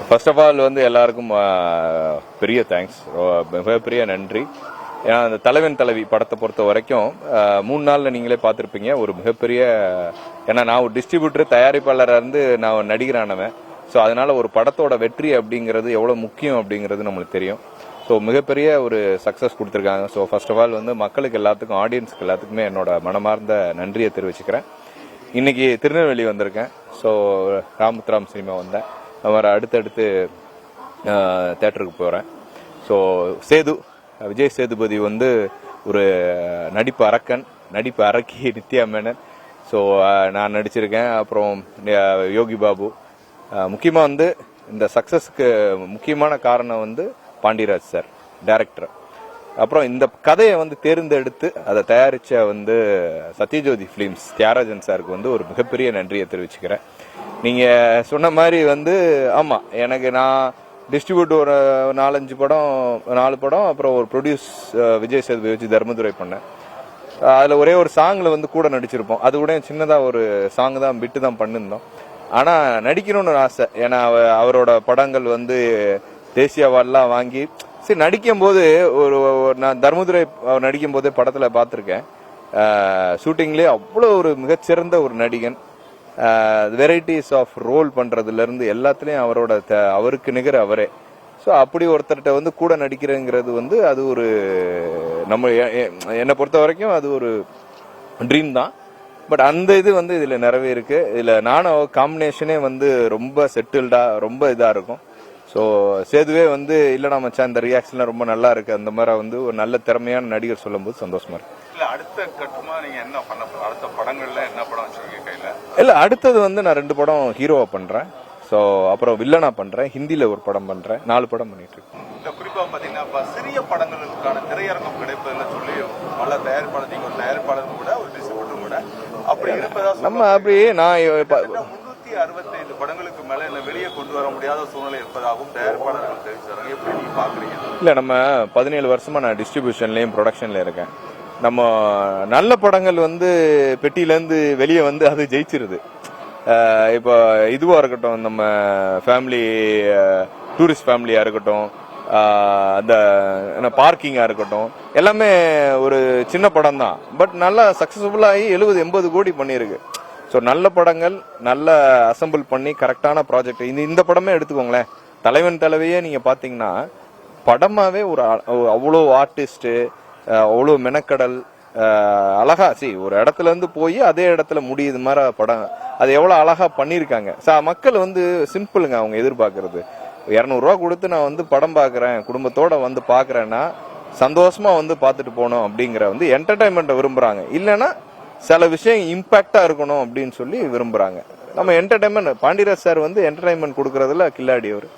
First of all வந்து எல்லாருக்கும் பெரிய தேங்க்ஸ், மிகப்பெரிய நன்றி. ஏன்னா அந்த தலைவன் தலைவி படத்தை பொறுத்த வரைக்கும் 3 நாள்ல நீங்களே பார்த்துருப்பீங்க. ஒரு மிகப்பெரிய, ஏன்னா நான் ஒரு டிஸ்ட்ரிபியூட்டர் தயாரிப்பாளராக இருந்து நான் நடிகரானவன். ஸோ அதனால ஒரு படத்தோட வெற்றி அப்படிங்கிறது எவ்வளோ முக்கியம் அப்படிங்கிறது நம்மளுக்கு தெரியும். ஸோ மிகப்பெரிய ஒரு சக்ஸஸ் கொடுத்துருக்காங்க. ஸோ ஃபர்ஸ்ட் ஆஃப் ஆல் வந்து மக்களுக்கு எல்லாத்துக்கும், ஆடியன்ஸுக்கு எல்லாத்துக்குமே என்னோட மனமார்ந்த நன்றியை தெரிவிச்சுக்கிறேன். இன்னைக்கு திருநெல்வேலி வந்திருக்கேன். ஸோ ராமுத்ராம் சினிமா வந்தேன். அவரை அடுத்தடுத்து தேட்டருக்கு போகிறேன். ஸோ விஜய் சேதுபதி வந்து ஒரு நடிப்பு அரக்கன், நடிப்பு அரக்கி நித்யா மேனன். ஸோ நான் நடிச்சிருக்கேன். அப்புறம் யோகி பாபு. முக்கியமாக வந்து இந்த சக்ஸஸ்க்கு முக்கியமான காரணம் வந்து பாண்டியராஜ் சார், டைரக்டர். அப்புறம் இந்த கதையை வந்து தேர்ந்தெடுத்து அதை தயாரிச்ச வந்து சத்யஜோதி பிலிம்ஸ் தியாகராஜன் சாருக்கு வந்து ஒரு மிகப்பெரிய நன்றியை தெரிவிச்சுக்கிறேன். நீங்க சொன்ன மாதிரி வந்து ஆமா, எனக்கு நான் டிஸ்ட்ரிபியூட் ஒரு 4 படம், அப்புறம் ஒரு ப்ரொடியூஸ் விஜய் சேதுபதி வச்சு தர்மதுரை பண்ணேன். அதுல ஒரே ஒரு சாங்ல வந்து கூட நடிச்சிருப்போம். அது கூட சின்னதா ஒரு சாங் தான், பிட்டு தான் பண்ணிருந்தோம். ஆனா நடிக்கணும்னு ஒரு ஆசை. ஏன்னா அவரோட படங்கள் வந்து தேசிய அவார்ட்லாம் வாங்கி சரி நடிக்கும் போது நான் தர்மதுரை நடிக்கும் போதே படத்துல பார்த்திருக்கேன். ஷூட்டிங்லேயே அவ்வளோ ஒரு மிகச்சிறந்த ஒரு நடிகன். வெரைட்டிஸ் ஆஃப் ரோல் பண்றதுல இருந்து எல்லாத்துலயும் அவருக்கு நிகர் அவரே. ஸோ அப்படி ஒருத்தர்கிட்ட வந்து கூட நடிக்கிறேங்கிறது வந்து அது ஒரு நம்ம என்னை பொறுத்த வரைக்கும் அது ஒரு ட்ரீம் தான். பட் அந்த இது வந்து இதுல நிறைவேறிருக்கு. இதுல நானும் காம்பினேஷனே வந்து ரொம்ப செட்டில்டா, ரொம்ப இதா இருக்கும். ஸோ சேதுவே வந்து இல்லடா மச்சான் இந்த ரியாக்ஷன்லாம் ரொம்ப நல்லா இருக்கு, அந்த மாதிரி வந்து ஒரு நல்ல திறமையான நடிகர் சொல்லும் போது சந்தோஷமா இருக்கு. அடுத்த கட்டமா நீங்க என்ன பண்ண, அடுத்த படங்கள்ல என்ன படம் வச்சிருக்கீங்க கையில? இல்ல அடுத்தது வந்து நான் 2 படம் ஹீரோவா பண்றேன். ஸோ அப்புறம் வில்லனா பண்றேன், ஹிந்தியில ஒரு படம் பண்றேன், 4 படம் பண்ணிட்டு இருக்கேன். இந்த குறிப்பா பாத்தீங்கன்னா சிறிய படங்களுக்கான திரையரங்கம் கிடைப்பதுன்னு சொல்லி பல தயாரிப்பாளர், நீங்க ஒரு தயாரிப்பாளர் கூட ஒரு டிஸ்ட்ரிபியூட்டர் கூட அப்படி இருப்பதா நம்ம அப்படியே நான் 365 படங்களுக்கு மேல என்ன வெளியே கொண்டு வர முடியாத சூழ்நிலை இருப்பதாகவும் தயாரிப்பாளர்கள் தெரிவிச்சாங்க. எப்படி நீங்க பாக்குறீங்க? இல்ல நம்ம 17 வருஷமா நான் டிஸ்ட்ரிபியூஷன்லயும் ப்ரொடக்ஷன்ல இருக்கேன். நம்ம நல்ல படங்கள் வந்து பெட்டியில இருந்து வெளியே வந்து அது ஜெயிச்சிருது. இப்போ இதுவா இருக்கட்டும், நம்ம ஃபேமிலி டூரிஸ்ட் ஃபேமிலியா இருக்கட்டும், அந்த பார்க்கிங்கா இருக்கட்டும், எல்லாமே ஒரு சின்ன படம் தான். பட் நல்லா சக்சஸ்ஃபுல்லாகி 70-80 கோடி பண்ணியிருக்கு. ஸோ நல்ல படங்கள் நல்லா அசம்பிள் பண்ணி கரெக்டான ப்ராஜெக்ட். இந்த படமே எடுத்துக்கோங்களேன், தலைவன் தலைவையே நீங்க பாத்தீங்கன்னா படமாவே ஒரு அவ்வளோ ஆர்டிஸ்ட், அவ்வளோ மெனக்கடல், அழகா ஒரு இடத்துல இருந்து போய் அதே இடத்துல முடியுது மாதிரி படம். அது எவ்வளவு அழகா பண்ணிருக்காங்க. மக்கள் வந்து சிம்பிளுங்க, அவங்க எதிர்பார்க்கறது 200 ரூபா கொடுத்து நான் வந்து படம் பாக்குறேன், குடும்பத்தோட வந்து பாக்குறேன்னா சந்தோஷமா வந்து பாத்துட்டு போனோம் அப்படிங்கிற வந்து என்டர்டைன்மெண்ட்டை விரும்புறாங்க. இல்லைன்னா சில விஷயம் இம்பாக்டா இருக்கணும் அப்படின்னு சொல்லி விரும்புறாங்க. நம்ம என்டர்டைன்மெண்ட், பாண்டியராஜ் சார் வந்து என்டர்டைன்மெண்ட் கொடுக்கறதுல கில்லாடி அவரு.